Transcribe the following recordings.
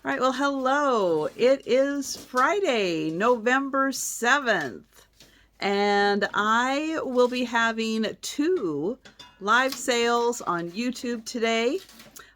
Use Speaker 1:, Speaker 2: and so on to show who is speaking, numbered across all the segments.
Speaker 1: All right, well, hello. It is Friday, November 7th, and I will be having two live sales on YouTube today.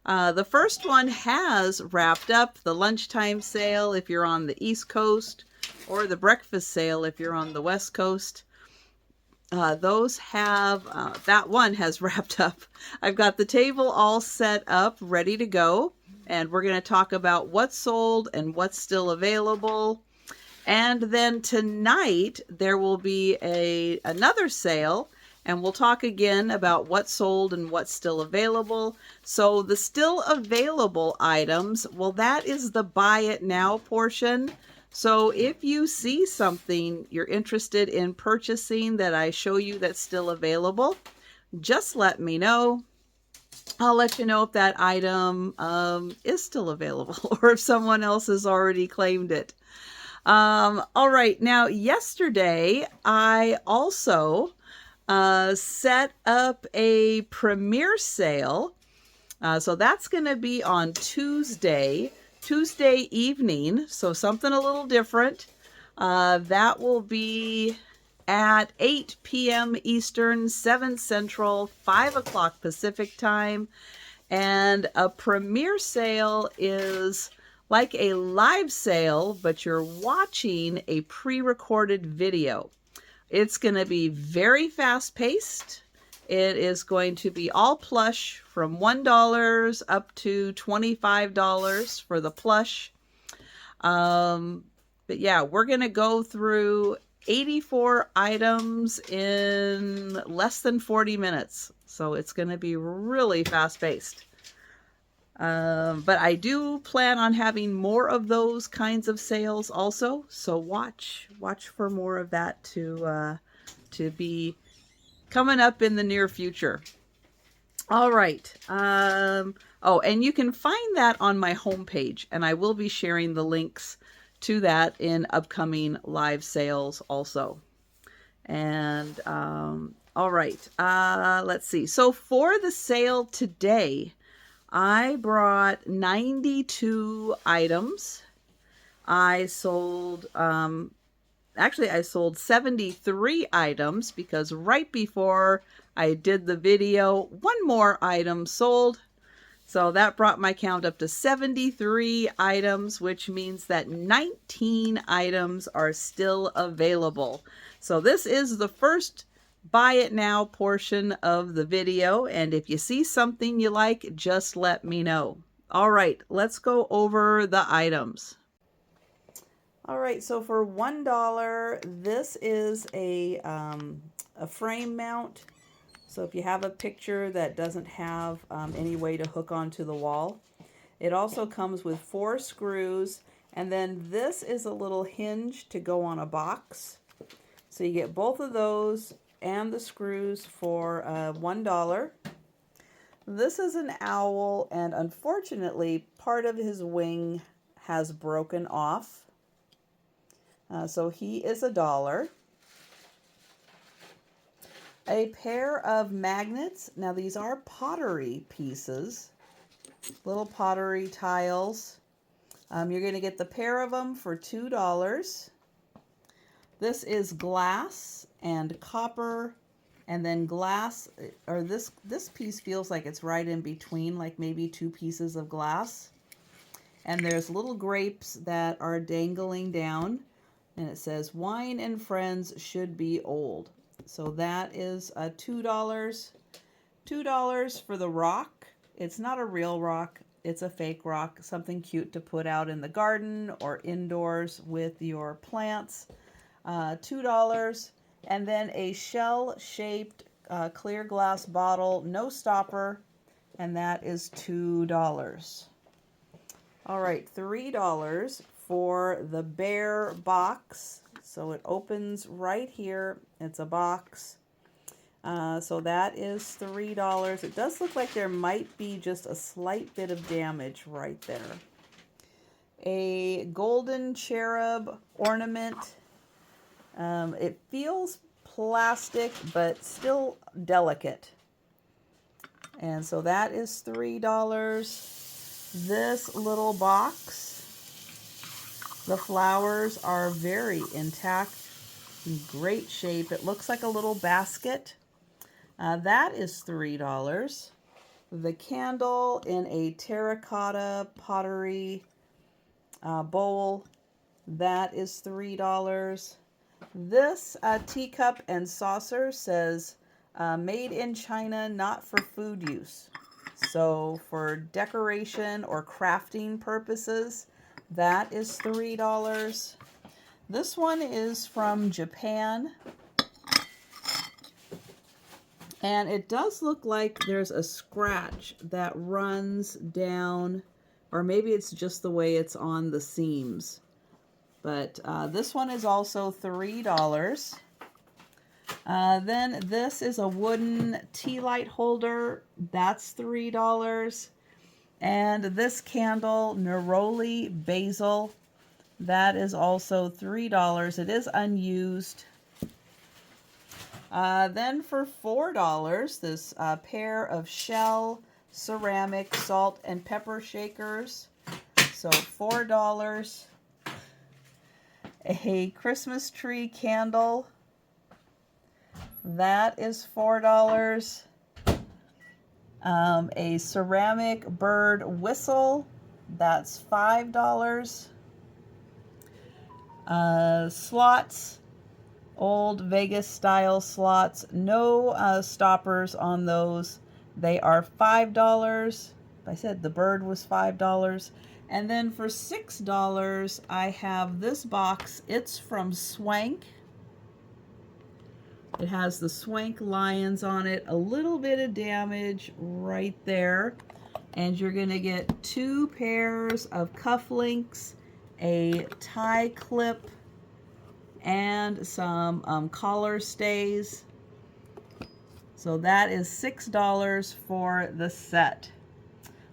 Speaker 1: The first one has wrapped up, the lunchtime sale if you're on the East Coast, or the breakfast sale if you're on the West Coast. That one has wrapped up. I've got the table all set up, ready to go. And we're going to talk about what's sold and what's still available. And then tonight there will be another sale, and we'll talk again about what's sold and what's still available. So the still available items, well, that is the buy it now portion. So if you see something you're interested in purchasing that I show you that's still available, just let me know. I'll let you know if that item is still available or if someone else has already claimed it. All right, now yesterday I also set up a premiere sale. So that's going to be on Tuesday evening, so something a little different. That will be at 8 p.m. Eastern, 7 Central, 5 o'clock Pacific time. And a premiere sale is like a live sale, but you're watching a pre-recorded video. It's going to be very fast-paced. It is going to be all plush from $1 up to $25 for the plush. But yeah, we're going to go through 84 items in less than 40 minutes. So it's going to be really fast-paced. But I do plan on having more of those kinds of sales also. So watch for more of that to be coming up in the near future. All right. Oh, and you can find that on my homepage, and I will be sharing the links to that in upcoming live sales also. And all right. Let's see. So for the sale today, I brought 92 items. I sold I sold 73 items because right before I did the video, one more item sold. So that brought my count up to 73 items, which means that 19 items are still available. So this is the first buy it now portion of the video. And if you see something you like, just let me know. All right, let's go over the items. All right, so for $1, this is a frame mount. So if you have a picture that doesn't have any way to hook onto the wall. It also comes with 4 screws, and then this is a little hinge to go on a box. So you get both of those and the screws for $1. This is an owl, and unfortunately, part of his wing has broken off. So he is $1. A pair of magnets. Now these are pottery pieces, little pottery tiles. You're going to get the pair of them for $2. This is glass and copper, and then glass, or this piece feels like it's right in between, like maybe 2 pieces of glass. And there's little grapes that are dangling down. And it says, wine and friends should be old. So that is $2. $2 for the rock. It's not a real rock. It's a fake rock. Something cute to put out in the garden or indoors with your plants. $2. And then a shell-shaped clear glass bottle, no stopper. And that is $2. All right, $3 for the bear box. So it opens right here. It's a box. So that is $3. It does look like there might be just a slight bit of damage right there. A golden cherub ornament. It feels plastic, but still delicate. And so that is $3. This little box The flowers are very intact, in great shape. It looks like a little basket. That is $3. The candle in a terracotta pottery bowl, that is $3. This teacup and saucer says made in China, not for food use. So for decoration or crafting purposes, that is $3. This one is from Japan. And it does look like there's a scratch that runs down, or maybe it's just the way it's on the seams. But this one is also $3. Then this is a wooden tea light holder. That's $3. And this candle, Neroli Basil, that is also $3. It is unused. Then for $4, this pair of Shell ceramic salt and pepper shakers. So $4. A Christmas tree candle. That is $4. A ceramic bird whistle. That's $5. Slots. Old Vegas style slots. No stoppers on those. They are $5. I said the bird was $5. And then for $6, I have this box. It's from Swank. It has the Swank lions on it. A little bit of damage right there. And you're going to get 2 pairs of cufflinks, a tie clip, and some collar stays. So that is $6 for the set.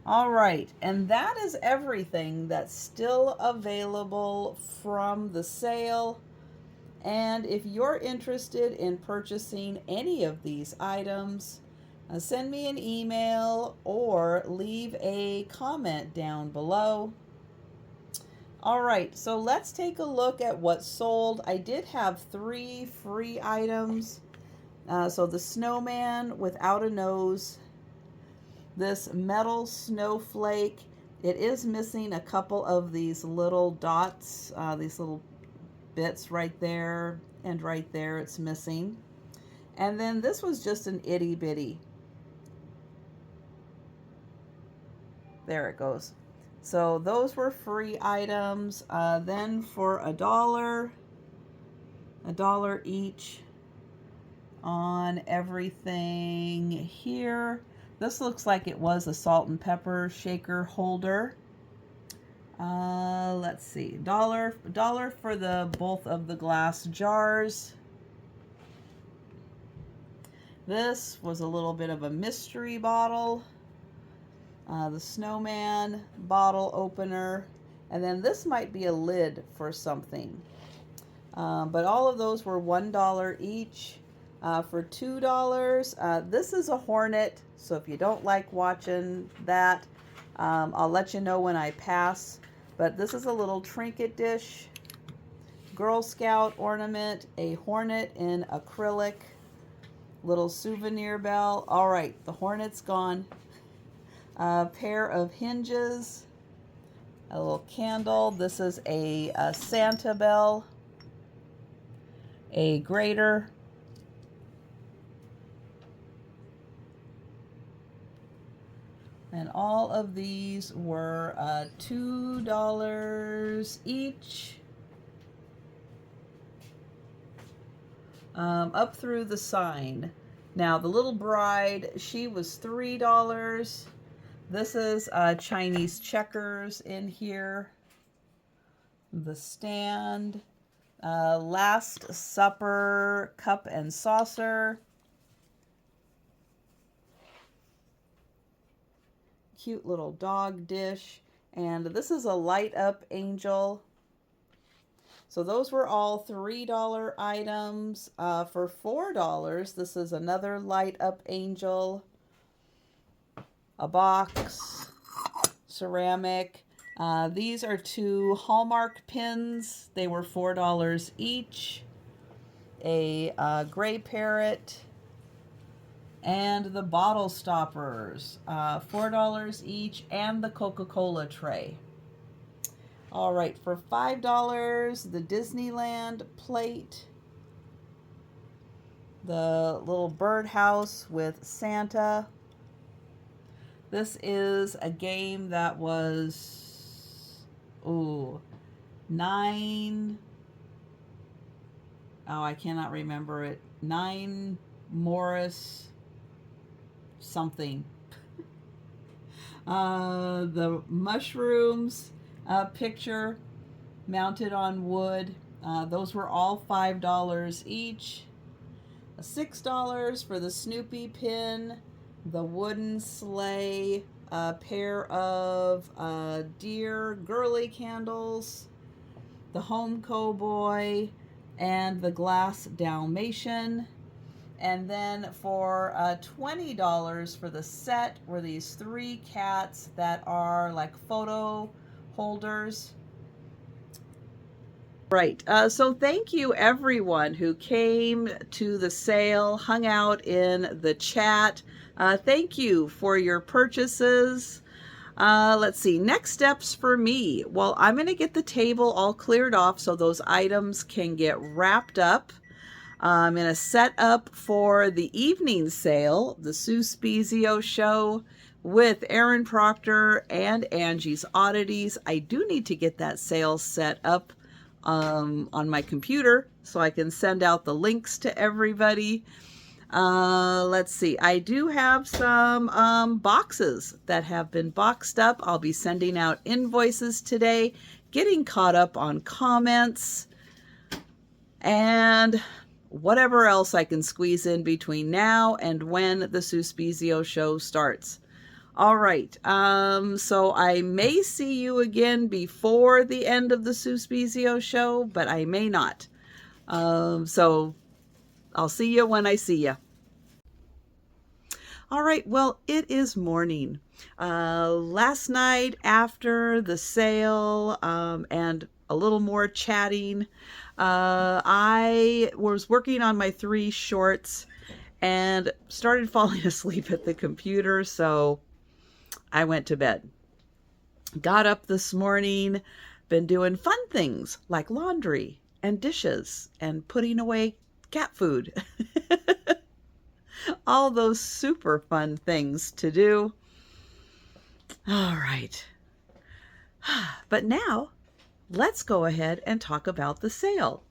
Speaker 1: All right, and that is everything that's still available from the sale. And if you're interested in purchasing any of these items, send me an email or leave a comment down below. All right, so let's take a look at what sold. I did have 3 free items. So the snowman without a nose, this metal snowflake, it is missing a couple of these little dots, these little bits right there and right there, it's missing. And then this was just an itty bitty. There it goes. So those were free items. Then for $1 each on everything here. This looks like it was a salt and pepper shaker holder. Let's see, dollar for the both of the glass jars. This was a little bit of a mystery bottle. The snowman bottle opener, and then this might be a lid for something. But all of those were $1 each. For $2, this is a hornet, so if you don't like watching that, I'll let you know when I pass. But this is a little trinket dish, Girl Scout ornament, a hornet in acrylic, little souvenir bell. All right, the hornet's gone. A pair of hinges, a little candle. This is a Santa bell, a grater, and all of these were $2 each. Up through the sign. Now the little bride, she was $3. This is Chinese checkers in here. The stand. Last Supper cup and saucer. Cute little dog dish. And this is a light up angel. So those were all $3 items. For $4, this is another light up angel. A box, ceramic. These are two Hallmark pins. They were $4 each. A gray parrot and the bottle stoppers, $4 each, and the Coca-Cola tray. All right, for $5, the Disneyland plate, the little birdhouse with Santa. This is a game that was, I cannot remember it. 9 Morris something. The mushrooms picture mounted on wood. Those were all $5 each. $6 for the Snoopy pin, the wooden sleigh, a pair of deer girly candles, the home cowboy, and the glass Dalmatian. And then for $20 for the set were these 3 cats that are like photo holders. Right. So thank you everyone who came to the sale, hung out in the chat. Thank you for your purchases. Let's see, next steps for me. Well, I'm going to get the table all cleared off so those items can get wrapped up. I'm going to set up for the evening sale, the Sue Spezio show with Erin Proctor and Angie's Oddities. I do need to get that sale set up on my computer so I can send out the links to everybody. Let's see, I do have some boxes that have been boxed up. I'll be sending out invoices today, getting caught up on comments, and whatever else I can squeeze in between now and when the Sue Spezio show starts. All right, so I may see you again before the end of the Sue Spezio show, but I may not. So I'll see you when I see you. All right, well, it is morning. Last night after the sale and a little more chatting, I was working on my 3 shorts and started falling asleep at the computer, so I went to bed. Got up this morning, been doing fun things like laundry and dishes and putting away cat food. All those super fun things to do. All right. But now let's go ahead and talk about the sale.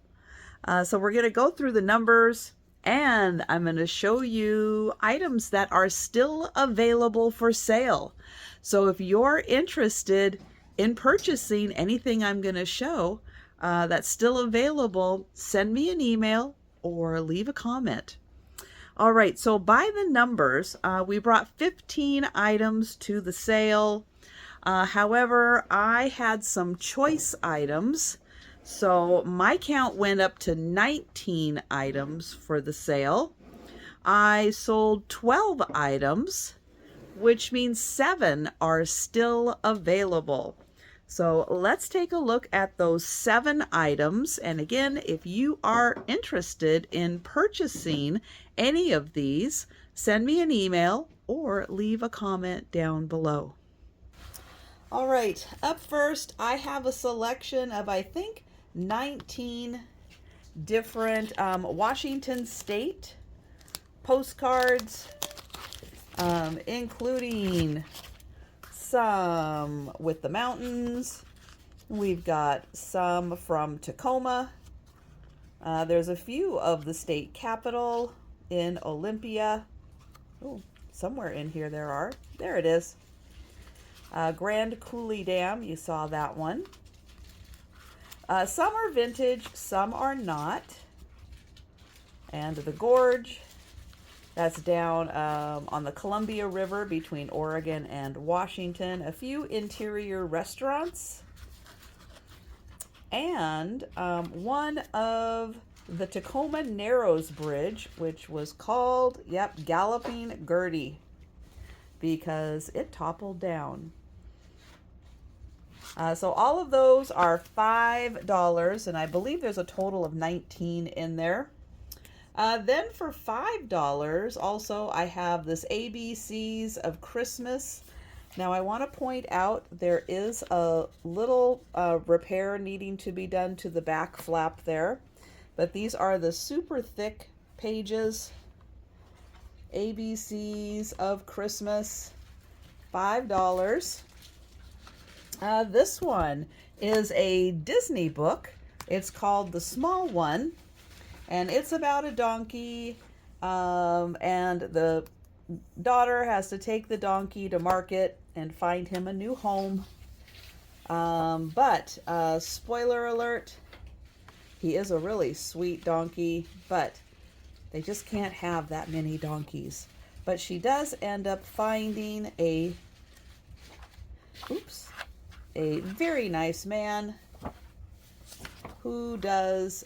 Speaker 1: So we're going to go through the numbers, and I'm going to show you items that are still available for sale. So if you're interested in purchasing anything I'm going to show that's still available, send me an email or leave a comment. All right, so by the numbers, we brought 15 items to the sale. However, I had some choice items, so my count went up to 19 items for the sale. I sold 12 items, which means 7 are still available. So let's take a look at those 7 items. And again, if you are interested in purchasing any of these, send me an email or leave a comment down below. All right, up first, I have a selection of, I think, 19 different Washington State postcards, including some with the mountains. We've got some from Tacoma. There's a few of the state capital in Olympia. Oh, somewhere in here there are. There it is. Grand Coulee Dam, you saw that one. Some are vintage, some are not. And the Gorge, that's down on the Columbia River between Oregon and Washington. A few interior restaurants. And one of the Tacoma Narrows Bridge, which was called, Galloping Gertie, because it toppled down. So all of those are $5, and I believe there's a total of 19 in there. Then for $5, also I have this ABCs of Christmas. Now I want to point out there is a little repair needing to be done to the back flap there. But these are the super thick pages. ABCs of Christmas, $5. This one is a Disney book. It's called The Small One, and it's about a donkey, and the daughter has to take the donkey to market and find him a new home. But spoiler alert, he is a really sweet donkey, but they just can't have that many donkeys. But she does end up finding a very nice man who does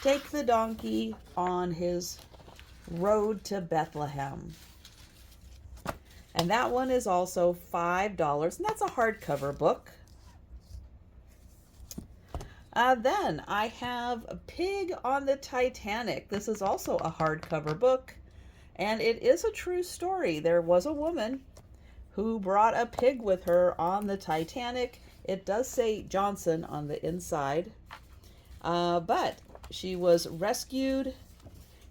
Speaker 1: take the donkey on his road to Bethlehem. And that one is also $5, and that's a hardcover book. Then I have a Pig on the Titanic. This is also a hardcover book, and it is a true story. There was a woman who brought a pig with her on the Titanic. It does say Johnson on the inside, but she was rescued,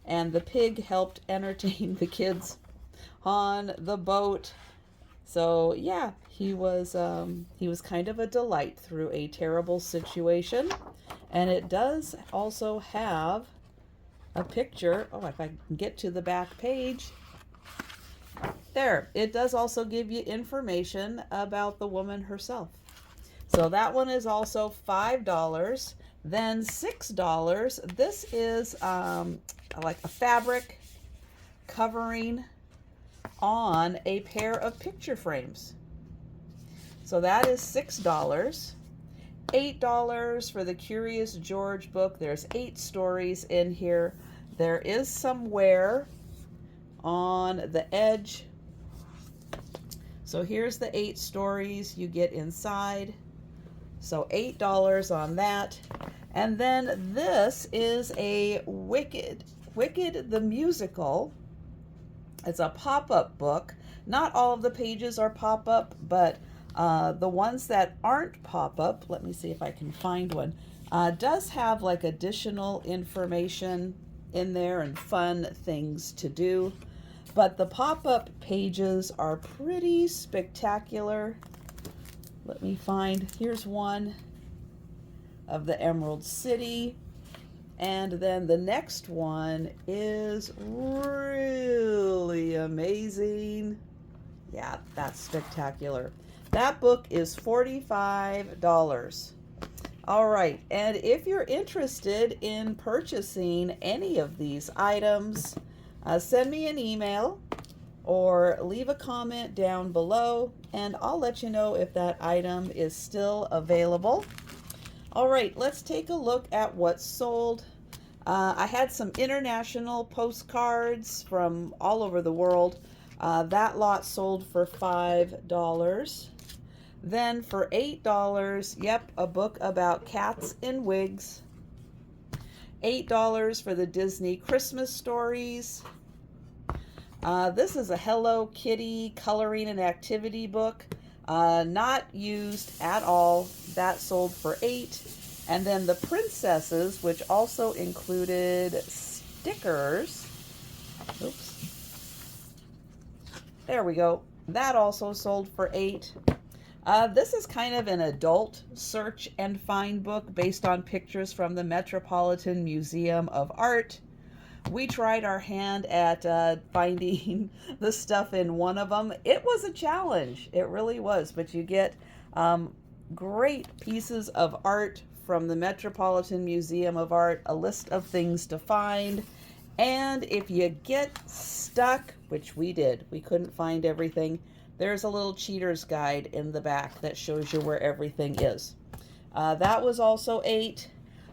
Speaker 1: and the pig helped entertain the kids on the boat. So yeah, he was kind of a delight through a terrible situation. And it does also have a picture. Oh, if I can get to the back page. There, it does also give you information about the woman herself. So that one is also $5. Then $6. This is like a fabric covering on a pair of picture frames. So that is $6. $8 for the Curious George book. There's 8 stories in here. There is some wear on the edge. So here's the 8 stories you get inside. So $8 on that. And then this is a Wicked the Musical. It's a pop-up book. Not all of the pages are pop-up, but the ones that aren't pop-up, let me see if I can find one, does have like additional information in there and fun things to do. But the pop-up pages are pretty spectacular. Let me find, here's one of the Emerald City. And then the next one is really amazing. Yeah, that's spectacular. That book is $45. All right, and if you're interested in purchasing any of these items, send me an email or leave a comment down below, and I'll let you know if that item is still available. All right, let's take a look at what's sold. I had some international postcards from all over the world. That lot sold for $5. Then for $8, yep, a book about cats in wigs. $8 for the Disney Christmas stories. This is a Hello Kitty coloring and activity book. Not used at all. That sold for $8. And then the princesses, which also included stickers. Oops. There we go. That also sold for $8. This is kind of an adult search and find book based on pictures from the Metropolitan Museum of Art. We tried our hand at finding the stuff in one of them. It was a challenge. It really was. But you get great pieces of art from the Metropolitan Museum of Art, a list of things to find. And if you get stuck, which we did, we couldn't find everything, there's a little cheater's guide in the back that shows you where everything is. That was also $8.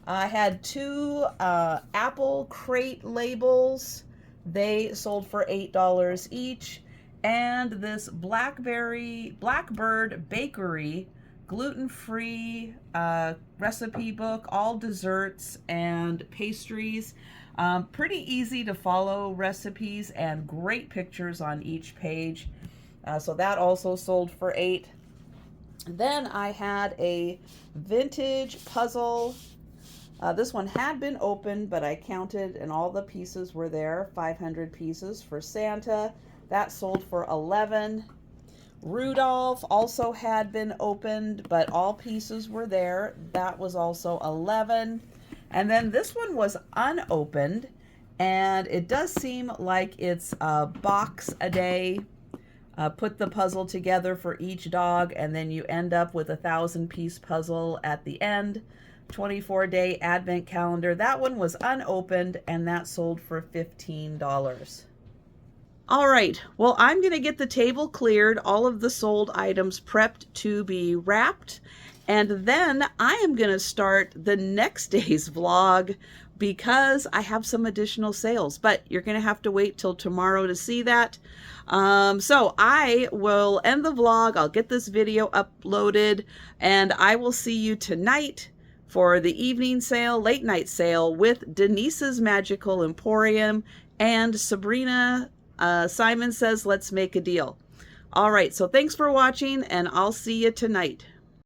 Speaker 1: I had 2 Apple crate labels. They sold for $8 each. and this Blackbird Bakery gluten-free recipe book, all desserts and pastries. Pretty easy to follow recipes and great pictures on each page. So that also sold for $8. Then I had a vintage puzzle. This one had been opened, but I counted and all the pieces were there. 500 pieces for Santa. That sold for $11. Rudolph also had been opened, but all pieces were there. That was also $11. And then this one was unopened, and it does seem like it's a box a day. Put the puzzle together for each dog, and then you end up with a 1,000-piece puzzle at the end. 24-day advent calendar. That one was unopened, and that sold for $15. All right, well, I'm going to get the table cleared, all of the sold items prepped to be wrapped, and then I am going to start the next day's vlog because I have some additional sales, but you're going to have to wait till tomorrow to see that. So I will end the vlog. I'll get this video uploaded, and I will see you tonight for the evening sale, late night sale with Denise's Magical Emporium and Sabrina Simon Says Let's Make a Deal. All right, so thanks for watching, and I'll see you tonight.